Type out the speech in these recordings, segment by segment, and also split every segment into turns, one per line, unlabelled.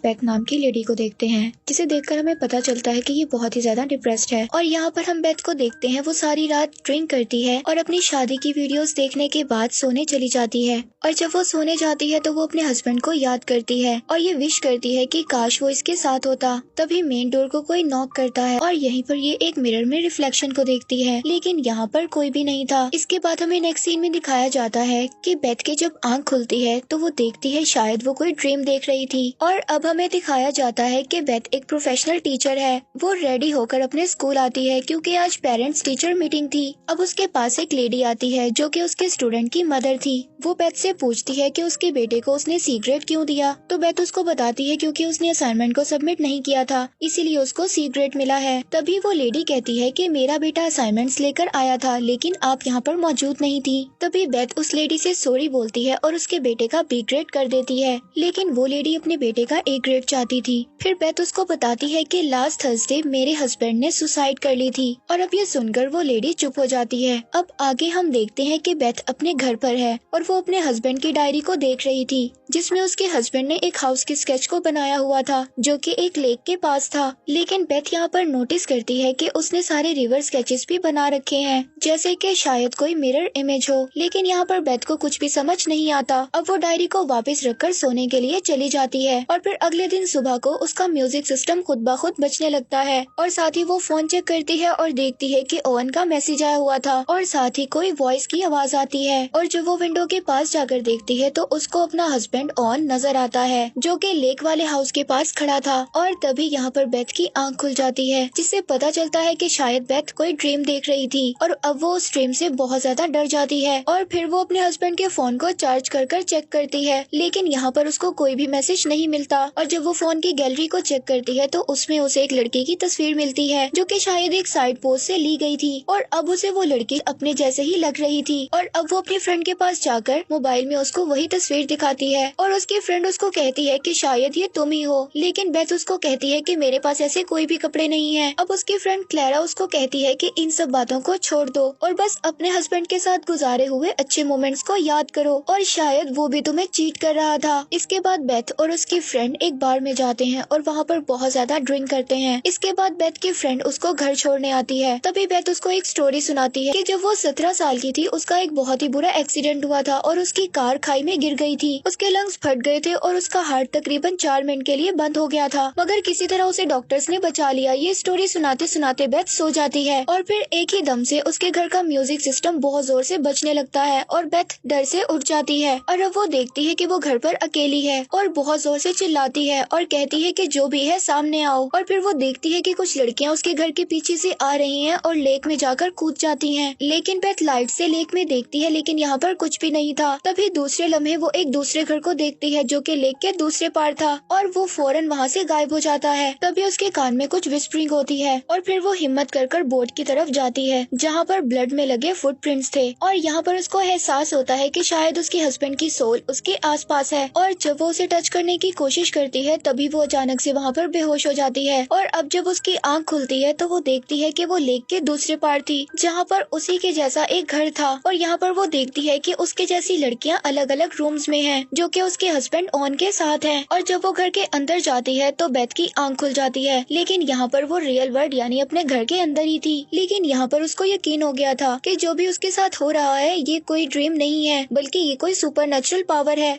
Beth नाम की lady को देखते हैं, जिसे देखकर हमें पता चलता है कि ये बहुत ही ज्यादा डिप्रेस्ड है। और यहाँ पर हम बेथ को देखते हैं, वो सारी रात ड्रिंक करती है और अपनी शादी की वीडियोस देखने के बाद सोने चली जाती है। और जब वो सोने जाती है तो वो अपने हस्बैंड को याद करती है और ये विश करती है कि काश वो इसके साथ होता। तभी मेन डोर को कोई नॉक करता है और यहीं पर ये एक मिरर में रिफ्लेक्शन को देखती है, लेकिन यहाँ पर कोई भी नहीं था। इसके बाद हमें नेक्स्ट सीन में दिखाया जाता है कि बेथ की जब आंख खुलती है तो वो देखती है शायद वो कोई ड्रीम देख रही थी। और अब हमें दिखाया जाता है कि बेथ एक प्रोफेशनल टीचर है। वो रेडी होकर अपने स्कूल आती है क्योंकि आज पेरेंट्स टीचर मीटिंग थी। अब उसके पास एक लेडी आती है जो कि उसके स्टूडेंट की मदर थी। वो बेथ से पूछती है कि उसके बेटे को उसने सीक्रेट क्यों दिया, तो बेथ उसको बताती है क्योंकि उसने असाइनमेंट को सबमिट नहीं किया था, इसीलिए उसको सीक्रेट मिला है। तभी वो लेडी कहती है कि मेरा बेटा असाइनमेंट्स लेकर आया था लेकिन आप यहाँ पर मौजूद नहीं थी। तभी बेथ उस लेडी से सॉरी बोलती है और उसके बेटे का बी ग्रेड कर देती है, लेकिन वो लेडी अपने बेटे का ए ग्रेड चाहती थी। फिर बेथ उसको बताती है कि लास्ट थर्सडे मेरे हस्बैंड ने सुसाइड कर ली थी। और अब ये सुनकर वो लेडी चुप हो जाती है। अब आगे हम देखते हैं कि बेथ अपने घर पर है और वो अपने हस्बैंड की डायरी को देख रही थी, जिसमें उसके हस्बैंड ने एक हाउस की स्केच को बनाया हुआ था जो कि एक लेक के पास था। लेकिन बेथ यहाँ पर नोटिस करती है कि उसने सारे रिवर स्केचेस भी बना रखे हैं, जैसे कि शायद कोई मिरर इमेज हो। लेकिन यहाँ पर बेथ को कुछ भी समझ नहीं आता। अब वो डायरी को वापस रखकर सोने के लिए चली जाती है और फिर अगले दिन सुबह को उसका म्यूजिक सिस्टम खुद ब खुद बजने लगता है। और साथ ही वो फोन चेक करती है और देखती है कि ओवन का मैसेज आया हुआ था और साथ ही कोई वॉइस की आवाज आती है। और जब वो विंडो के पास जाकर देखती है तो उसको अपना हस्बैंड ओवन नजर आता है जो कि लेक वाले हाउस के पास खड़ा था। और तभी यहाँ पर बेथ की आंख खुल जाती है, जिससे पता चलता है कि शायद बेथ कोई ड्रीम देख रही थी और अब वो उस ड्रीम से बहुत ज्यादा डर जाती है। और फिर वो अपने हस्बैंड के फोन को चार्ज कर चेक करती है, लेकिन यहाँ पर उसको कोई भी मैसेज नहीं मिलता। और जब वो फोन की गैलरी को चेक करती है तो उसमें उसे एक लड़के की तस्वीर मिलती है जो कि शायद एक साइड पोस्ट से ली गई थी। और अब उसे वो लड़की अपने जैसे ही लग रही थी। और अब वो अपनी फ्रेंड के पास जाकर मोबाइल में उसको वही तस्वीर दिखाती है और उसकी फ्रेंड उसको कहती है कि शायद ये तुम ही हो। लेकिन बेथ उसको कहती है कि मेरे पास ऐसे कोई भी कपड़े नहीं है। अब उसकी फ्रेंड क्लैरा उसको कहती है कि इन सब बातों को छोड़ दो और बस अपने हस्बैंड के साथ गुजारे हुए अच्छे मोमेंट्स को याद करो और शायद वो भी तुम्हें चीट कर रहा था। इसके बाद बेथ और उसकी फ्रेंड एक बार में जाते हैं और वहाँ पर बहुत ज्यादा ड्रिंक करते हैं। इसके बाद बेथ की फ्रेंड उसको घर छोड़ने आती है। तभी बेथ उसको एक स्टोरी सुनाती है कि जब वो 17 साल की थी उसका एक बहुत ही बुरा एक्सीडेंट हुआ था और उसकी कार खाई में गिर गई थी। उसके लंग्स फट गए थे और उसका हार्ट तकरीबन 4 मिनट के लिए बंद हो गया था, मगर किसी तरह उसे डॉक्टर्स ने बचा लिया। ये स्टोरी सुनाते सुनाते बेथ सो जाती है और फिर एक ही दम से उसके घर का म्यूजिक सिस्टम बहुत जोर से बजने लगता है और बेथ डर से उठ जाती है। और अब वो देखती है कि वो घर पर अकेली है और बहुत जोर से चिल्लाती है और कहती है कि जो भी है सामने आओ। और फिर वो देखती है कि कुछ लड़कियां उसके घर के पीछे से आ रही हैं और लेक में जाकर कूद जाती हैं। लेकिन बेथ लाइट से लेक में देखती है लेकिन यहाँ पर कुछ भी नहीं था। तभी दूसरे लम्हे वो एक दूसरे घर को देखती है जो कि लेक के दूसरे पार था और वो फौरन वहाँ से गायब हो जाता है। तभी उसके कान में कुछ विस्परिंग होती है और फिर वो हिम्मत कर बोट की तरफ जाती है जहाँ पर ब्लड में लगे फुटप्रिंट्स थे। और यहाँ पर उसको एहसास होता है कि शायद उसके हस्बैंड की सोल उसके आसपास है। और जब वो उसे टच करने की कोशिश करती है तभी वो अचानक से वहाँ पर बेहोश हो जाती है। और अब जब उसकी आंख खुलती है तो वो देखती है कि वो लेक के दूसरे पार थी जहाँ पर उसी के जैसा एक घर था। और यहाँ पर वो देखती है कि उसके जैसी लड़कियाँ अलग अलग रूम्स में हैं जो कि उसके हस्बैंड ऑन के साथ हैं। और जब वो घर के अंदर जाती है तो बेथ की आंख खुल जाती है, लेकिन यहाँ पर वो रियल वर्ल्ड यानी अपने घर के अंदर ही थी। लेकिन यहाँ पर उसको यकीन हो गया था कि जो भी उसके साथ हो रहा है ये कोई ड्रीम नहीं है बल्कि ये कोई सुपरनेचुरल पावर है।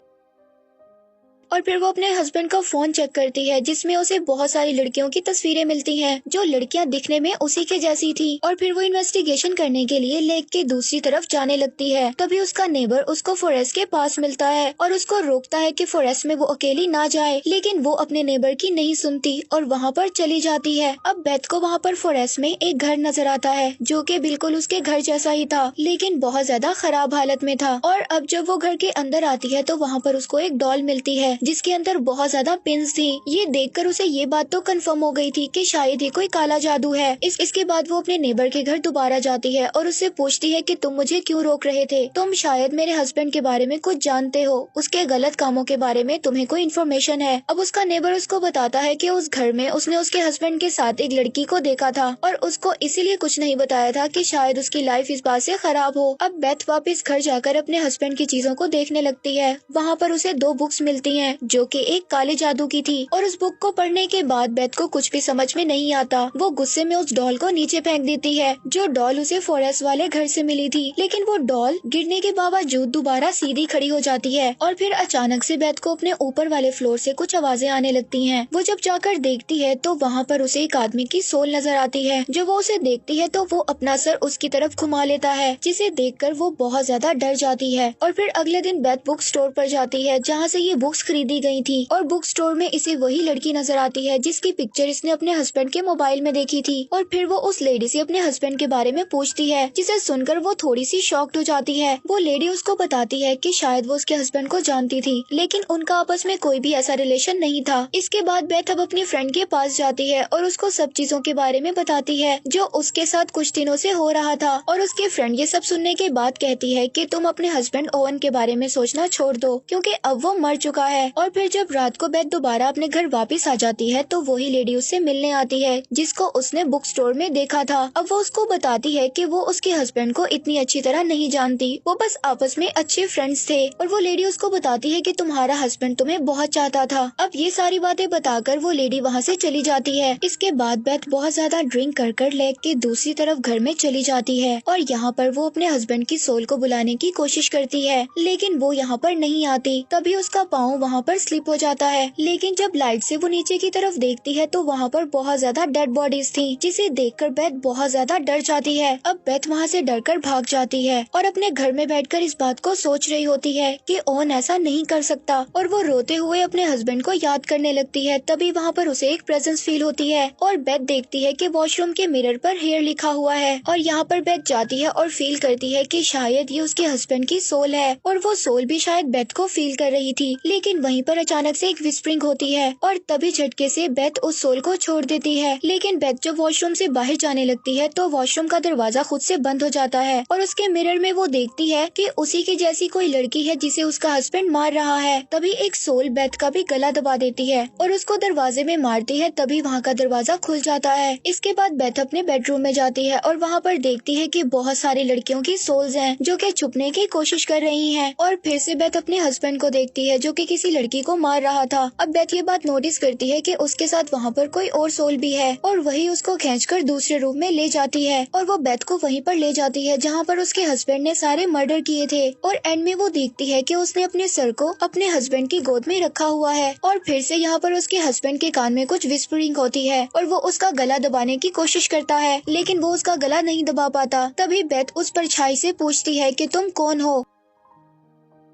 और फिर वो अपने हस्बैंड का फोन चेक करती है जिसमें उसे बहुत सारी लड़कियों की तस्वीरें मिलती हैं जो लड़कियां दिखने में उसी के जैसी थी। और फिर वो इन्वेस्टिगेशन करने के लिए लेक के दूसरी तरफ जाने लगती है। तभी उसका नेबर उसको फॉरेस्ट के पास मिलता है और उसको रोकता है कि फॉरेस्ट में वो अकेली ना जाए, लेकिन वो अपने नेबर की नहीं सुनती और वहाँ पर चली जाती है। अब बेथ को वहाँ पर फॉरेस्ट में एक घर नजर आता है जो कि बिल्कुल उसके घर जैसा ही था लेकिन बहुत ज्यादा खराब हालत में था। और अब जब वो घर के अंदर आती है तो वहाँ पर उसको एक डॉल मिलती है जिसके अंदर बहुत ज्यादा पिन्स थी। ये देखकर उसे ये बात तो कंफर्म हो गई थी कि शायद ये कोई काला जादू है। इसके बाद वो अपने नेबर के घर दोबारा जाती है और उससे पूछती है कि तुम मुझे क्यों रोक रहे थे, तुम शायद मेरे हस्बैंड के बारे में कुछ जानते हो, उसके गलत कामों के बारे में तुम्हें कोई इन्फॉर्मेशन है। अब उसका नेबर उसको बताता है कि उस घर में उसने उसके हस्बैंड के साथ एक लड़की को देखा था और उसको इसीलिए कुछ नहीं बताया था कि शायद उसकी लाइफ इस बात से खराब हो। अब बेथ वापस घर जाकर अपने हस्बैंड की चीजों को देखने लगती है। वहाँ पर उसे 2 बुक्स मिलती हैं हैं जो कि एक काले जादू की थी। और उस बुक को पढ़ने के बाद बेथ को कुछ भी समझ में नहीं आता। वो गुस्से में उस डॉल को नीचे फेंक देती है जो डॉल उसे फॉरेस्ट वाले घर से मिली थी। लेकिन वो डॉल गिरने के बावजूद दोबारा सीधी खड़ी हो जाती है और फिर अचानक से बेथ को अपने ऊपर वाले फ्लोर से कुछ आवाजें आने लगती हैं। वो जब जाकर देखती है तो वहाँ पर उसे एक आदमी की सोल नजर आती है। जब वो उसे देखती है तो वो अपना सर उसकी तरफ घुमा लेता है, जिसे देखकर वो बहुत ज्यादा डर जाती है। और फिर अगले दिन बेथ बुक स्टोर पर जाती है जहाँ से ये बुक्स खरीदी गई थी। और बुक स्टोर में इसे वही लड़की नजर आती है जिसकी पिक्चर इसने अपने हस्बैंड के मोबाइल में देखी थी। और फिर वो उस लेडी से अपने हस्बैंड के बारे में पूछती है, जिसे सुनकर वो थोड़ी सी शॉक्ड हो जाती है। वो लेडी उसको बताती है कि शायद वो उसके हस्बैंड को जानती थी, लेकिन उनका आपस में कोई भी ऐसा रिलेशन नहीं था। इसके बाद बेथ अब अपनी फ्रेंड के पास जाती है और उसको सब चीजों के बारे में बताती है जो उसके साथ कुछ दिनों से हो रहा था। और उसके फ्रेंड ये सब सुनने के बाद कहती है कि तुम अपने हस्बैंड ओवन के बारे में सोचना छोड़ दो, क्योंकि अब वो मर चुका है। और फिर जब रात को बेथ दोबारा अपने घर वापस आ जाती है तो वही लेडी उससे मिलने आती है जिसको उसने बुक स्टोर में देखा था। अब वो उसको बताती है कि वो उसके हस्बैंड को इतनी अच्छी तरह नहीं जानती, वो बस आपस में अच्छे फ्रेंड्स थे। और वो लेडी उसको बताती है कि तुम्हारा हस्बैंड तुम्हें बहुत चाहता था। अब ये सारी बातें बताकर वो लेडी वहाँ से चली जाती है। इसके बाद बेथ बहुत ज्यादा ड्रिंक कर लेक के दूसरी तरफ घर में चली जाती है और यहाँ पर वो अपने हस्बैंड की सोल को बुलाने की कोशिश करती है, लेकिन वो यहाँ पर नहीं आती। तभी उसका पाँव वहाँ पर स्लिप हो जाता है। लेकिन जब लाइट से वो नीचे की तरफ देखती है तो वहाँ पर बहुत ज्यादा डेड बॉडीज थी, जिसे देखकर बेथ बहुत ज्यादा डर जाती है। अब बेथ वहाँ से डरकर भाग जाती है और अपने घर में बैठकर इस बात को सोच रही होती है कि ओवन ऐसा नहीं कर सकता। और वो रोते हुए अपने हस्बैंड को याद करने लगती है। तभी वहाँ पर उसे एक प्रेजेंस फील होती है और बेथ देखती है कि वॉशरूम के मिरर पर हेयर लिखा हुआ है। और यहाँ पर बेथ जाती है और फील करती है कि शायद ये उसके हस्बैंड की सोल है और वो सोल भी शायद बेथ को फील कर रही थी। लेकिन वहीं पर अचानक से एक विस्परिंग होती है और तभी झटके से बेथ उस सोल को छोड़ देती है। लेकिन बेथ जब वॉशरूम से बाहर जाने लगती है तो वॉशरूम का दरवाजा खुद से बंद हो जाता है और उसके मिरर में वो देखती है कि उसी की जैसी कोई लड़की है जिसे उसका हस्बैंड मार रहा है। तभी एक सोल बेथ का भी गला दबा देती है और उसको दरवाजे में मारती है। तभी वहाँ का दरवाजा खुल जाता है। इसके बाद बेथ अपने बेडरूम में जाती है और वहाँ पर देखती है कि बहुत सारी लड़कियों की सोल्स हैं जो कि छुपने की कोशिश कर रही हैं। और फिर से बेथ अपने हस्बैंड को देखती है जो कि किसी लड़की को मार रहा था। अब बेथ ये बात नोटिस करती है कि उसके साथ वहाँ पर कोई और सोल भी है और वही उसको खींचकर दूसरे रूम में ले जाती है और वो बेथ को वहीं पर ले जाती है जहाँ पर उसके हस्बैंड ने सारे मर्डर किए थे। और एंड में वो देखती है कि उसने अपने सर को अपने हस्बैंड की गोद में रखा हुआ है। और फिर से यहाँ पर उसके हस्बैंड के कान में कुछ विस्परिंग होती है और वो उसका गला दबाने की कोशिश करता है, लेकिन वो उसका गला नहीं दबा पाता। तभी बेथ उस परछाई से पूछती है कि तुम कौन हो।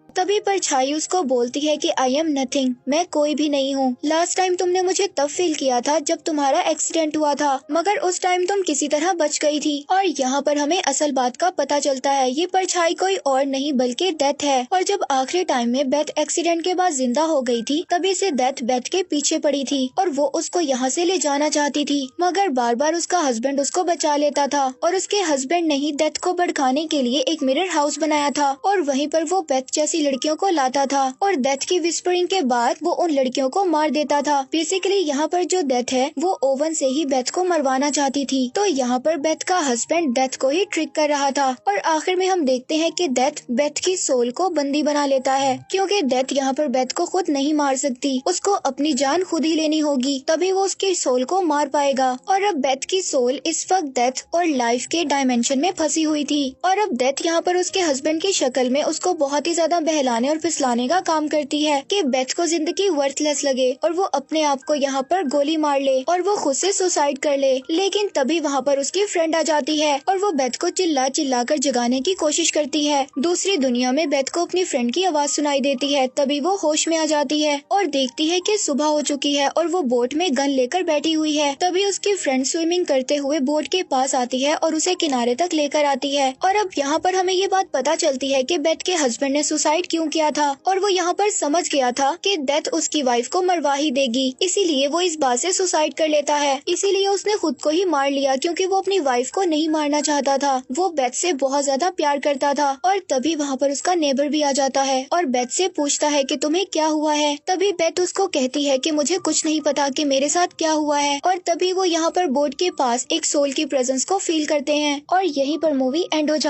तभी परछाई उसको बोलती है कि आई एम नथिंग, मैं कोई भी नहीं हूँ। लास्ट टाइम तुमने मुझे तब फील किया था जब तुम्हारा एक्सीडेंट हुआ था, मगर उस टाइम तुम किसी तरह बच गई थी। और यहाँ पर हमें असल बात का पता चलता है, ये परछाई कोई और नहीं बल्कि डेथ है। और जब आखिरी टाइम में बेथ एक्सीडेंट के बाद जिंदा हो गई थी तभी से डेथ बेथ के पीछे पड़ी थी और वो उसको यहाँ से ले जाना चाहती थी, मगर बार बार उसका हस्बैंड उसको बचा लेता था। और उसके हस्बैंड ने ही डेथ को भड़काने के लिए एक मिरर हाउस बनाया था और वहीं पर वो बेथ जैसी लड़कियों को लाता था और डेथ की विस्परिंग के बाद वो उन लड़कियों को मार देता था। बेसिकली यहाँ पर जो डेथ है वो ओवन से ही बेथ को मरवाना चाहती थी। तो यहाँ पर बेथ का हस्बैंड डेथ को ही ट्रिक कर रहा था और आखिर में हम देखते हैं कि डेथ बेथ की सोल को बंदी बना लेता है, क्योंकि डेथ यहाँ पर बेथ को खुद नहीं मार सकती, उसको अपनी जान खुद ही लेनी होगी, तभी वो उसकी सोल को मार पाएगा। और अब बेथ की सोल इस वक्त डेथ और लाइफ के डायमेंशन में फंसी हुई थी और अब डेथ यहाँ पर उसके हस्बैंड की शक्ल में उसको बहुत ही ज्यादा बहलाने और फिसलाने का काम करती है कि बेथ को जिंदगी वर्थलेस लगे और वो अपने आप को यहाँ पर गोली मार ले और वो खुद से सुसाइड कर ले। लेकिन तभी वहाँ पर उसकी फ्रेंड आ जाती है और वो बेथ को चिल्ला चिल्ला कर जगाने की कोशिश करती है। दूसरी दुनिया में बेथ को अपनी फ्रेंड की आवाज सुनाई देती है। तभी वो होश में आ जाती है और देखती है कि सुबह हो चुकी है और वो बोट में गन लेकर बैठी हुई है। तभी उसकी फ्रेंड स्विमिंग करते हुए बोट के पास आती है और उसे किनारे तक लेकर आती है। और अब यहाँ पर हमें ये बात पता चलती है कि बेथ के हस्बैंड ने सुसाइड क्यों किया था और वो यहाँ पर समझ गया था कि डेथ उसकी वाइफ को मरवा ही देगी, इसीलिए वो इस बात से सुसाइड कर लेता है। इसीलिए उसने खुद को ही मार लिया क्योंकि वो अपनी वाइफ को नहीं मारना चाहता था। वो बेथ से बहुत ज्यादा प्यार करता था। और तभी वहाँ पर उसका नेबर भी आ जाता है और बेथ से पूछता है कि तुम्हें क्या हुआ है। तभी बेथ उसको कहती है कि मुझे कुछ नहीं पता कि मेरे साथ क्या हुआ है। और तभी वो यहाँ पर बोट के पास एक सोल की प्रेजेंस को फील करते हैं और यहीं पर मूवी एंड हो जाती है।